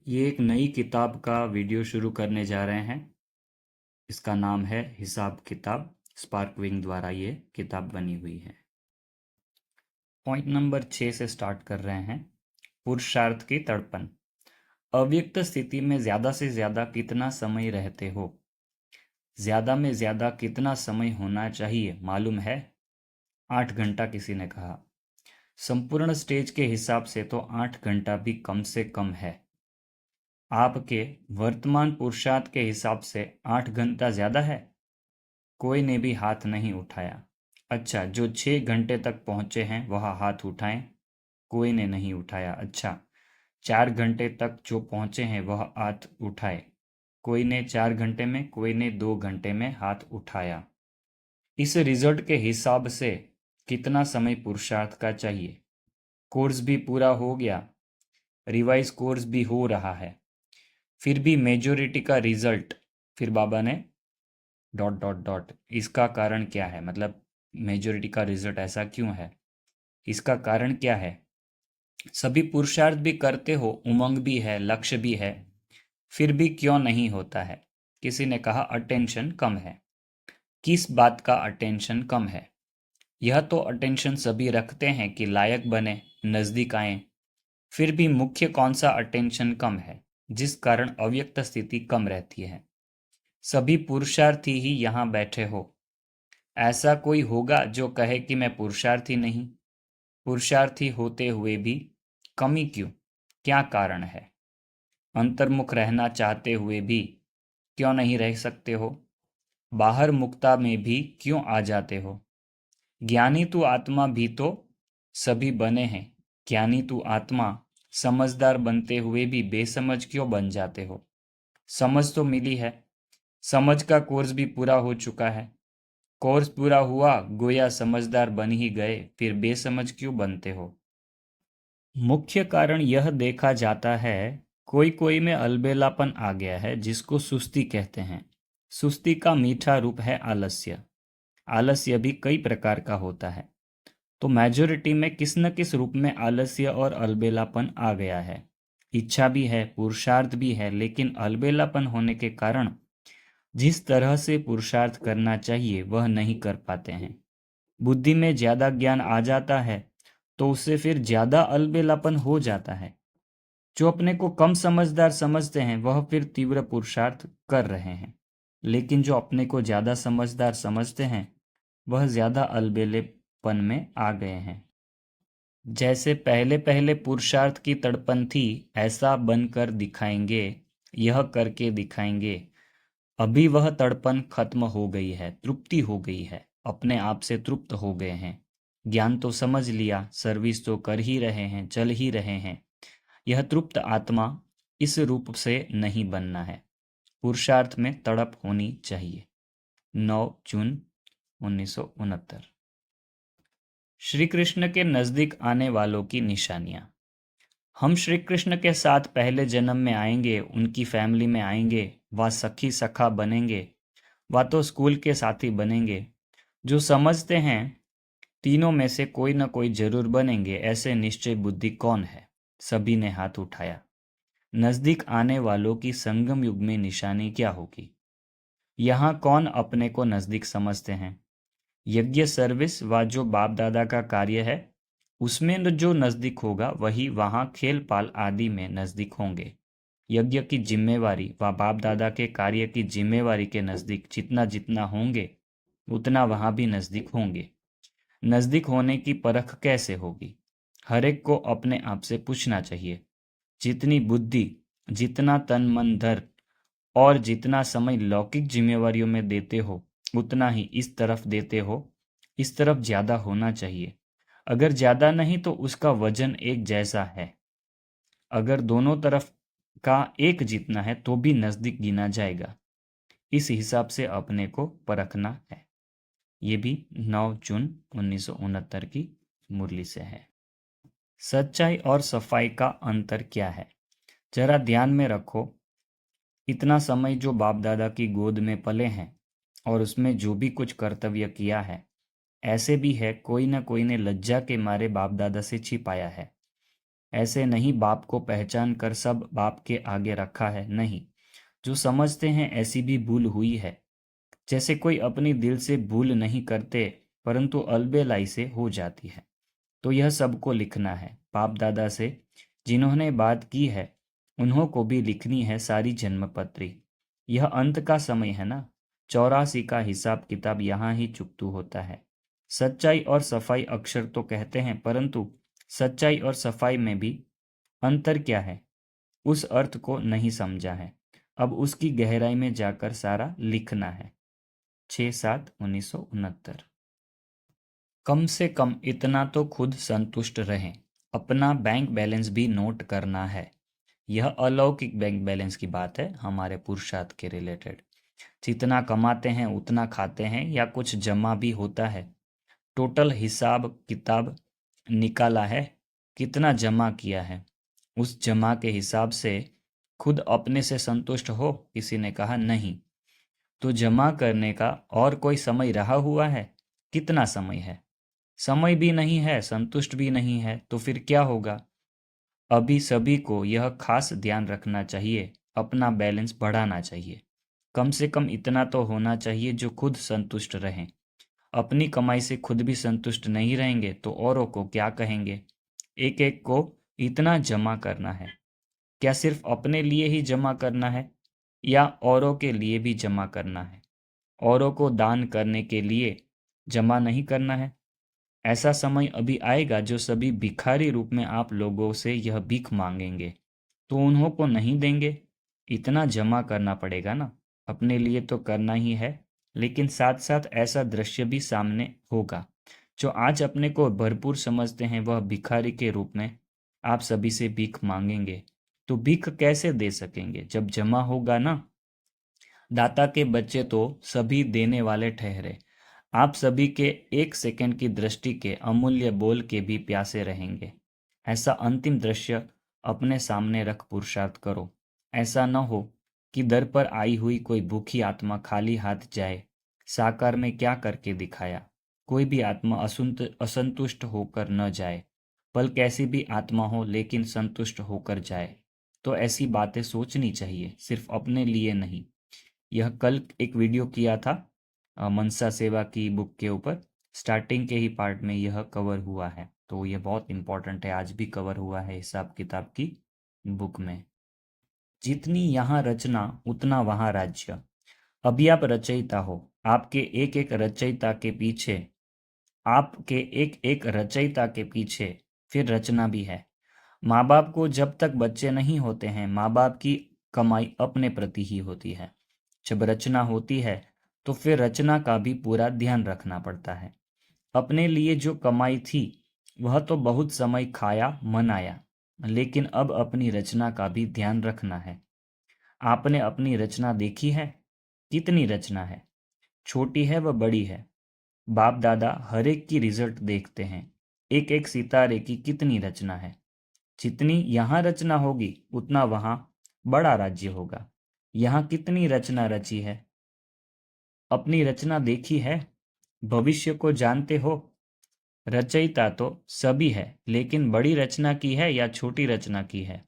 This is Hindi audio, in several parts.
ये एक नई किताब का वीडियो शुरू करने जा रहे हैं। इसका नाम है हिसाब किताब। स्पार्कविंग द्वारा ये किताब बनी हुई है। पॉइंट नंबर 6 से स्टार्ट कर रहे हैं। पुरुषार्थ की तड़पन। अव्यक्त स्थिति में ज्यादा से ज्यादा कितना समय रहते हो? ज्यादा में ज्यादा कितना समय होना चाहिए मालूम है? 8 घंटा किसी ने कहा। संपूर्ण स्टेज के हिसाब से तो 8 घंटा भी कम से कम है। आपके वर्तमान पुरुषार्थ के हिसाब से 8 घंटा ज्यादा है? कोई ने भी हाथ नहीं उठाया। अच्छा, जो 6 घंटे तक पहुंचे हैं वह हाथ उठाएं। कोई ने नहीं उठाया। अच्छा, 4 घंटे तक जो पहुंचे हैं वह हाथ उठाए। कोई ने 4 घंटे में, कोई ने 2 घंटे में हाथ उठाया। इस रिजल्ट के हिसाब से कितना समय पुरुषार्थ का चाहिए? कोर्स भी पूरा हो गया, रिवाइज कोर्स भी हो रहा है, फिर भी मेजोरिटी का रिजल्ट। फिर बाबा ने डॉट डॉट डॉट, इसका कारण क्या है, मतलब मेजोरिटी का रिजल्ट ऐसा क्यों है, इसका कारण क्या है? सभी पुरुषार्थ भी करते हो, उमंग भी है, लक्ष्य भी है, फिर भी क्यों नहीं होता है? किसी ने कहा अटेंशन कम है। किस बात का अटेंशन कम है? यह तो अटेंशन सभी रखते हैं कि लायक बने, नजदीक आए, फिर भी मुख्य कौन सा अटेंशन कम है जिस कारण अव्यक्त स्थिति कम रहती है? सभी पुरुषार्थी ही यहाँ बैठे हो। ऐसा कोई होगा जो कहे कि मैं पुरुषार्थी नहीं? पुरुषार्थी होते हुए भी कमी क्यों? क्या कारण है? अंतर्मुख रहना चाहते हुए भी क्यों नहीं रह सकते हो? बाहर मुक्ता में भी क्यों आ जाते हो? ज्ञानी तू आत्मा भी तो सभी बने हैं। ज्ञानी तू आत्मा समझदार बनते हुए भी बेसमझ क्यों बन जाते हो? समझ तो मिली है, समझ का कोर्स भी पूरा हो चुका है। कोर्स पूरा हुआ, गोया समझदार बन ही गए, फिर बेसमझ क्यों बनते हो? मुख्य कारण यह देखा जाता है, कोई कोई में अलबेलापन आ गया है जिसको सुस्ती कहते हैं। सुस्ती का मीठा रूप है आलस्य। आलस्य भी कई प्रकार का होता है। तो मेजोरिटी में किस न किस रूप में आलस्य और अलबेलापन आ गया है। इच्छा भी है, पुरुषार्थ भी है, लेकिन अलबेलापन होने के कारण जिस तरह से पुरुषार्थ करना चाहिए वह नहीं कर पाते हैं। बुद्धि में ज्यादा ज्ञान आ जाता है तो उससे फिर ज्यादा अलबेलापन हो जाता है। जो अपने को कम समझदार समझते हैं वह फिर तीव्र पुरुषार्थ कर रहे हैं, लेकिन जो अपने को ज्यादा समझदार समझते हैं वह ज्यादा अलबेलेपन में आ गए हैं। जैसे पहले पहले पुरुषार्थ की तड़पन थी, ऐसा बनकर दिखाएंगे, यह करके दिखाएंगे। अभी वह तड़पन खत्म हो गई है, तृप्ति हो गई है, अपने आप से तृप्त हो गए हैं। ज्ञान तो समझ लिया, सर्विस तो कर ही रहे हैं, चल ही रहे हैं। यह तृप्त आत्मा इस रूप से नहीं बनना है। पुरुषार्थ में तड़प होनी चाहिए। 9 जून 1969। श्री कृष्ण के नजदीक आने वालों की निशानियां। हम श्री कृष्ण के साथ पहले जन्म में आएंगे, उनकी फैमिली में आएंगे, वह सखी सखा बनेंगे, वह तो स्कूल के साथी बनेंगे। जो समझते हैं तीनों में से कोई न कोई जरूर बनेंगे, ऐसे निश्चय बुद्धि कौन है? सभी ने हाथ उठाया। नजदीक आने वालों की संगम युग में निशानी क्या होगी? यहाँ कौन अपने को नजदीक समझते हैं? यज्ञ सर्विस व जो बाप दादा का कार्य है उसमें जो नजदीक होगा वही वहां खेल पाल आदि में नजदीक होंगे। यज्ञ की जिम्मेवारी व बाप दादा के कार्य की जिम्मेवारी के नजदीक जितना जितना होंगे उतना वहां भी नजदीक होंगे। नजदीक होने की परख कैसे होगी? हर एक को अपने आप से पूछना चाहिए। जितनी बुद्धि, जितना तन मन धर और जितना समय लौकिक जिम्मेवारियों में देते हो उतना ही इस तरफ देते हो। इस तरफ ज्यादा होना चाहिए। अगर ज्यादा नहीं तो उसका वजन एक जैसा है। अगर दोनों तरफ का एक जितना है तो भी नजदीक गिना जाएगा। इस हिसाब से अपने को परखना है। ये भी 9 जून 1969 की मुरली से है। सच्चाई और सफाई का अंतर क्या है? जरा ध्यान में रखो। इतना समय जो बाप दादा की गोद में पले हैं और उसमें जो भी कुछ कर्तव्य किया है, ऐसे भी है कोई न कोई ने लज्जा के मारे बाप दादा से छिपाया है। ऐसे नहीं बाप को पहचान कर सब बाप के आगे रखा है, नहीं। जो समझते हैं ऐसी भी भूल हुई है। जैसे कोई अपनी दिल से भूल नहीं करते, परंतु अलबेलाई से हो जाती है। तो यह सबको लिखना है, बाप दादा से जिन्होंने बात की है उन्हों को भी लिखनी है सारी जन्मपत्री। यह अंत का समय है ना, 84 का हिसाब किताब यहाँ ही चुकतू होता है। सच्चाई और सफाई अक्षर तो कहते हैं, परंतु सच्चाई और सफाई में भी अंतर क्या है, उस अर्थ को नहीं समझा है। अब उसकी गहराई में जाकर सारा लिखना है। 6/7/1969। कम से कम इतना तो खुद संतुष्ट रहें। अपना बैंक बैलेंस भी नोट करना है। यह अलौकिक बैंक बैलेंस की बात है, हमारे पुरुषार्थ के रिलेटेड। जितना कमाते हैं उतना खाते हैं या कुछ जमा भी होता है। टोटल हिसाब किताब निकाला है, कितना जमा किया है। उस जमा के हिसाब से खुद अपने से संतुष्ट हो? किसी ने कहा नहीं। तो जमा करने का और कोई समय रहा हुआ है? कितना समय है? समय भी नहीं है, संतुष्ट भी नहीं है, तो फिर क्या होगा? अभी सभी को यह खास ध्यान रखना चाहिए, अपना बैलेंस बढ़ाना चाहिए। कम से कम इतना तो होना चाहिए जो खुद संतुष्ट रहें। अपनी कमाई से खुद भी संतुष्ट नहीं रहेंगे तो औरों को क्या कहेंगे? एक एक को इतना जमा करना है। क्या सिर्फ अपने लिए ही जमा करना है या औरों के लिए भी जमा करना है? औरों को दान करने के लिए जमा नहीं करना है? ऐसा समय अभी आएगा जो सभी भिखारी रूप में आप लोगों से यह भीख मांगेंगे, तो उन्हों को नहीं देंगे। इतना जमा करना पड़ेगा ना। अपने लिए तो करना ही है, लेकिन साथ साथ ऐसा दृश्य भी सामने होगा। जो आज अपने को भरपूर समझते हैं वह भिखारी के रूप में आप सभी से भीख मांगेंगे, तो भीख कैसे दे सकेंगे जब जमा होगा ना। दाता के बच्चे तो सभी देने वाले ठहरे। आप सभी के एक सेकंड की दृष्टि के अमूल्य बोल के भी प्यासे रहेंगे। ऐसा अंतिम दृश्य अपने सामने रख पुरुषार्थ करो। ऐसा न हो कि दर पर आई हुई कोई भूखी आत्मा खाली हाथ जाए। साकार में क्या करके दिखाया? कोई भी आत्मा असंतुष्ट होकर न जाए। पल कैसी भी आत्मा हो लेकिन संतुष्ट होकर जाए। तो ऐसी बातें सोचनी चाहिए, सिर्फ अपने लिए नहीं। यह कल एक वीडियो किया था मनसा सेवा की बुक के ऊपर। स्टार्टिंग के ही पार्ट में यह कवर हुआ है, तो यह बहुत इंपॉर्टेंट है, आज भी कवर हुआ है हिसाब किताब की बुक में। जितनी यहाँ रचना उतना वहाँ राज्य। अभी आप रचयिता हो, आपके एक एक रचयिता के पीछे आपके एक एक रचयिता के पीछे फिर रचना भी है। माँ बाप को जब तक बच्चे नहीं होते हैं माँ बाप की कमाई अपने प्रति ही होती है। जब रचना होती है तो फिर रचना का भी पूरा ध्यान रखना पड़ता है। अपने लिए जो कमाई थी वह तो बहुत समय खाया मनाया, लेकिन अब अपनी रचना का भी ध्यान रखना है। आपने अपनी रचना देखी है? कितनी रचना है? छोटी है व बड़ी है? बाप दादा हर एक की रिजल्ट देखते हैं। एक एक सितारे की कितनी रचना है? जितनी यहाँ रचना होगी उतना वहाँ बड़ा राज्य होगा। यहाँ कितनी रचना रची है? अपनी रचना देखी है? भविष्य को जानते हो? रचयिता तो सभी है, लेकिन बड़ी रचना की है या छोटी रचना की है?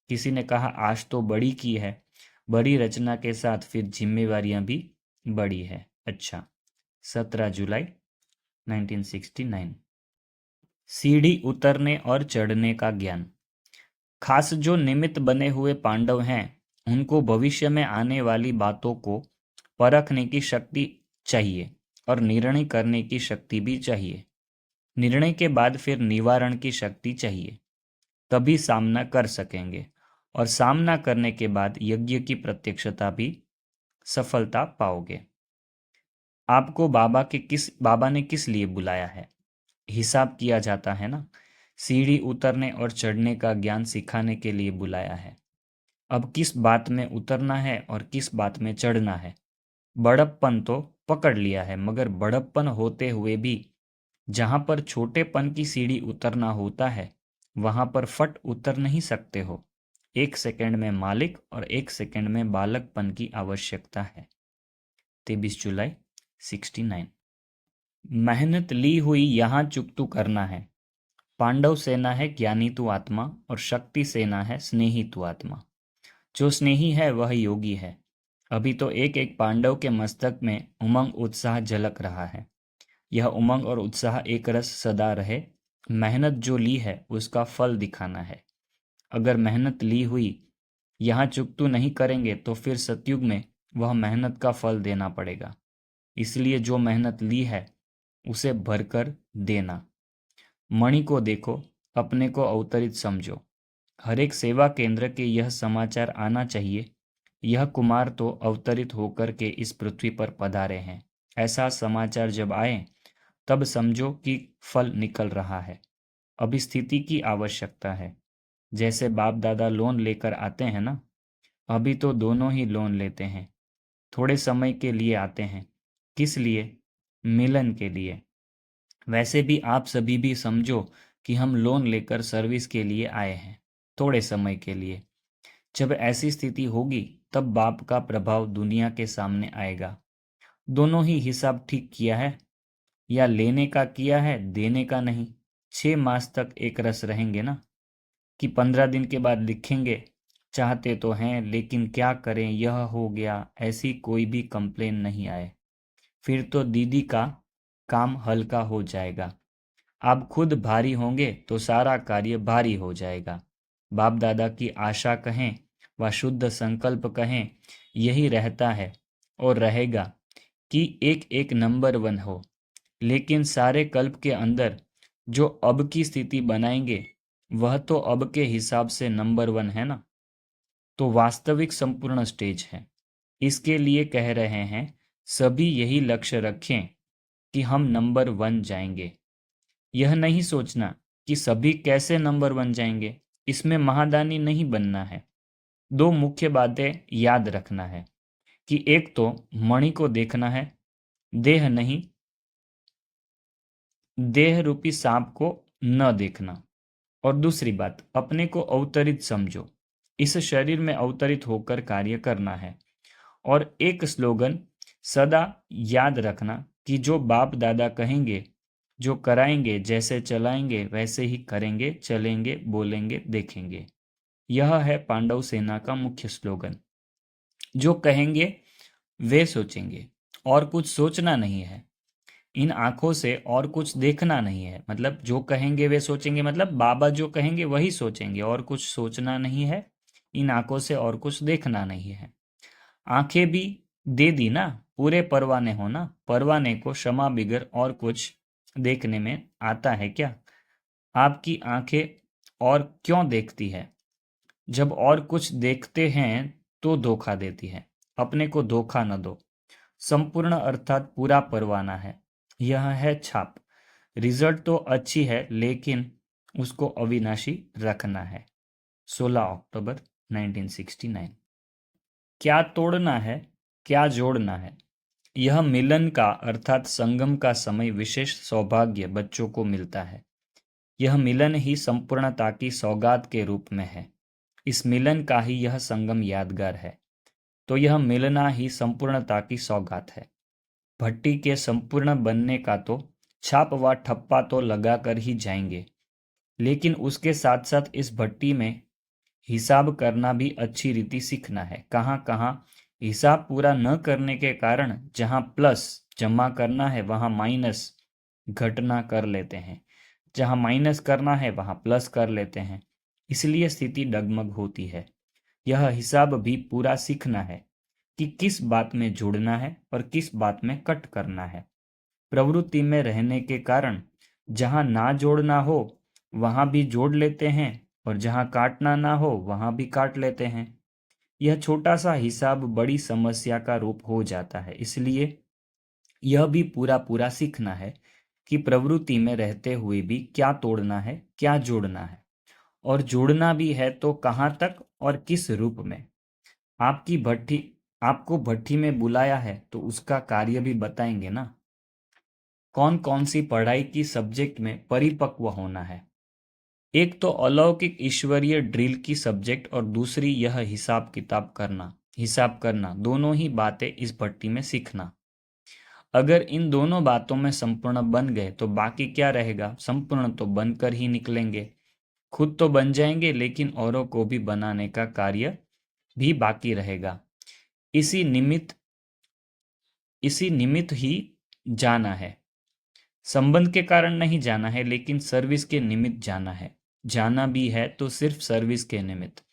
किसी ने कहा आज तो बड़ी की है। बड़ी रचना के साथ फिर जिम्मेवारियां भी बड़ी है। अच्छा, 17 जुलाई 1969। सीढ़ी उतरने और चढ़ने का ज्ञान। खास जो निमित्त बने हुए पांडव हैं उनको भविष्य में आने वाली बातों को परखने की शक्ति चाहिए और निर्णय करने की शक्ति भी चाहिए। निर्णय के बाद फिर निवारण की शक्ति चाहिए, तभी सामना कर सकेंगे। और सामना करने के बाद यज्ञ की प्रत्यक्षता भी सफलता पाओगे। आपको बाबा ने किस लिए बुलाया है? हिसाब किया जाता है ना। सीढ़ी उतरने और चढ़ने का ज्ञान सिखाने के लिए बुलाया है। अब किस बात में उतरना है और किस बात में चढ़ना है? बड़प्पन तो पकड़ लिया है, मगर बड़प्पन होते हुए भी जहां पर छोटेपन की सीढ़ी उतरना होता है वहां पर फट उतर नहीं सकते हो। एक सेकंड में मालिक और एक सेकंड में बालकपन की आवश्यकता है। 23 जुलाई 69। मेहनत ली हुई यहाँ चुकतू करना है। पांडव सेना है ज्ञानी तू आत्मा और शक्ति सेना है स्नेही तू आत्मा। जो स्नेही है वह योगी है। अभी तो एक एक पांडव के मस्तक में उमंग उत्साह झलक रहा है। यह उमंग और उत्साह एक रस सदा रहे। मेहनत जो ली है उसका फल दिखाना है। अगर मेहनत ली हुई यहाँ चुकतू नहीं करेंगे तो फिर सतयुग में वह मेहनत का फल देना पड़ेगा। इसलिए जो मेहनत ली है उसे भरकर देना। मणि को देखो, अपने को अवतरित समझो। हर एक सेवा केंद्र के यह समाचार आना चाहिए, यह कुमार तो अवतरित होकर के इस पृथ्वी पर पधारे हैं। ऐसा समाचार जब आए तब समझो कि फल निकल रहा है। अभी स्थिति की आवश्यकता है। जैसे बाप दादा लोन लेकर आते हैं ना, अभी तो दोनों ही लोन लेते हैं। थोड़े समय के लिए आते हैं। किस लिए? मिलन के लिए। वैसे भी आप सभी भी समझो कि हम लोन लेकर सर्विस के लिए आए हैं, थोड़े समय के लिए। जब ऐसी स्थिति होगी तब बाप का प्रभाव दुनिया के सामने आएगा। दोनों ही हिसाब ठीक किया है, या लेने का किया है, देने का नहीं। 6 मास तक एक रस रहेंगे ना, कि 15 दिन के बाद लिखेंगे चाहते तो हैं लेकिन क्या करें यह हो गया, ऐसी कोई भी कंप्लेन नहीं आए। फिर तो दीदी का काम हल्का हो जाएगा। आप खुद भारी होंगे तो सारा कार्य भारी हो जाएगा। बाप दादा की आशा कहें व शुद्ध संकल्प कहें, यही रहता है और रहेगा कि एक एक नंबर 1 हो। लेकिन सारे कल्प के अंदर जो अब की स्थिति बनाएंगे वह तो अब के हिसाब से नंबर 1 है ना। तो वास्तविक संपूर्ण स्टेज है। इसके लिए कह रहे हैं सभी यही लक्ष्य रखें कि हम नंबर 1 जाएंगे। यह नहीं सोचना कि सभी कैसे नंबर 1 जाएंगे, इसमें महादानी नहीं बनना है। 2 मुख्य बातें याद रखना है कि एक तो मणि को देखना है, देह नहीं, देह रूपी सांप को न देखना। और दूसरी बात, अपने को अवतरित समझो, इस शरीर में अवतरित होकर कार्य करना है। और एक स्लोगन सदा याद रखना कि जो बाप दादा कहेंगे, जो कराएंगे, जैसे चलाएंगे वैसे ही करेंगे, चलेंगे, बोलेंगे, देखेंगे। यह है पांडव सेना का मुख्य स्लोगन। जो कहेंगे वे सोचेंगे, और कुछ सोचना नहीं है। इन आंखों से और कुछ देखना नहीं है। मतलब जो कहेंगे वे सोचेंगे, मतलब बाबा जो कहेंगे वही सोचेंगे, और कुछ सोचना नहीं है। इन आंखों से और कुछ देखना नहीं है। आंखें भी दे दी ना, पूरे परवाने हो ना। परवाने को क्षमा बिगर और कुछ देखने में आता है क्या? आपकी आंखें और क्यों देखती है? जब और कुछ देखते हैं तो धोखा देती है। अपने को धोखा न दो। संपूर्ण अर्थात पूरा परवाना है। यह है छाप। रिजल्ट तो अच्छी है लेकिन उसको अविनाशी रखना है। 16 अक्टूबर 1969। क्या तोड़ना है, क्या जोड़ना है? यह मिलन का अर्थात संगम का समय विशेष सौभाग्य बच्चों को मिलता है। यह मिलन ही संपूर्णता की सौगात के रूप में है। इस मिलन का ही यह संगम यादगार है। तो यह मिलना ही संपूर्णता की सौगात है। भट्टी के संपूर्ण बनने का तो छाप व ठप्पा तो लगा कर ही जाएंगे, लेकिन उसके साथ साथ इस भट्टी में हिसाब करना भी अच्छी रीति सीखना है। कहाँ कहाँ हिसाब पूरा न करने के कारण जहाँ प्लस जमा करना है वहाँ माइनस घटना कर लेते हैं, जहाँ माइनस करना है वहाँ प्लस कर लेते हैं, इसलिए स्थिति डगमग होती है। यह हिसाब भी पूरा सीखना है कि किस बात में जोड़ना है और किस बात में कट करना है। प्रवृत्ति में रहने के कारण जहाँ ना जोड़ना हो वहाँ भी जोड़ लेते हैं, और जहाँ काटना ना हो वहाँ भी काट लेते हैं। यह छोटा सा हिसाब बड़ी समस्या का रूप हो जाता है। इसलिए यह भी पूरा पूरा सीखना है कि प्रवृत्ति में रहते हुए भी क्या तोड़ना है, क्या जोड़ना है, और जोड़ना भी है तो कहाँ तक और किस रूप में। आपकी भट्टी आपको भट्टी में बुलाया है तो उसका कार्य भी बताएंगे ना। कौन कौन सी पढ़ाई की सब्जेक्ट में परिपक्व होना है। एक तो अलौकिक ईश्वरीय ड्रिल की सब्जेक्ट और दूसरी यह हिसाब करना, दोनों ही बातें इस भट्टी में सीखना। अगर इन दोनों बातों में संपूर्ण बन गए तो बाकी क्या रहेगा? संपूर्ण तो बनकर ही निकलेंगे। खुद तो बन जाएंगे लेकिन औरों को भी बनाने का कार्य भी बाकी रहेगा। इसी निमित्त ही जाना है। संबंध के कारण नहीं जाना है लेकिन सर्विस के निमित्त जाना है। जाना भी है तो सिर्फ सर्विस के निमित्त।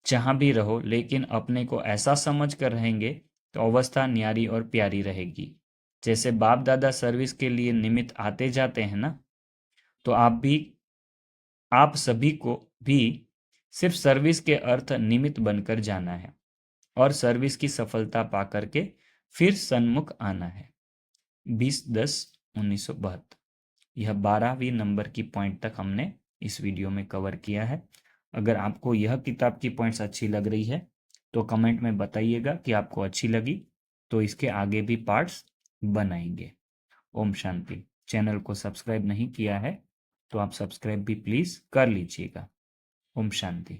जहां भी रहो लेकिन अपने को ऐसा समझ कर रहेंगे तो अवस्था न्यारी और प्यारी रहेगी। जैसे बाप दादा सर्विस के लिए निमित्त आते जाते हैं ना, तो आप सभी को भी सिर्फ सर्विस के अर्थ निमित्त बनकर जाना है और सर्विस की सफलता पा करके फिर सन्मुख आना है। 20/10/1972। यह 12वीं नंबर की पॉइंट तक हमने इस वीडियो में कवर किया है। अगर आपको यह किताब की पॉइंट्स अच्छी लग रही है तो कमेंट में बताइएगा कि आपको अच्छी लगी, तो इसके आगे भी पार्ट्स बनाएंगे। ओम शांति। चैनल को सब्सक्राइब नहीं किया है तो आप सब्सक्राइब भी प्लीज़ कर लीजिएगा। ओम शांति।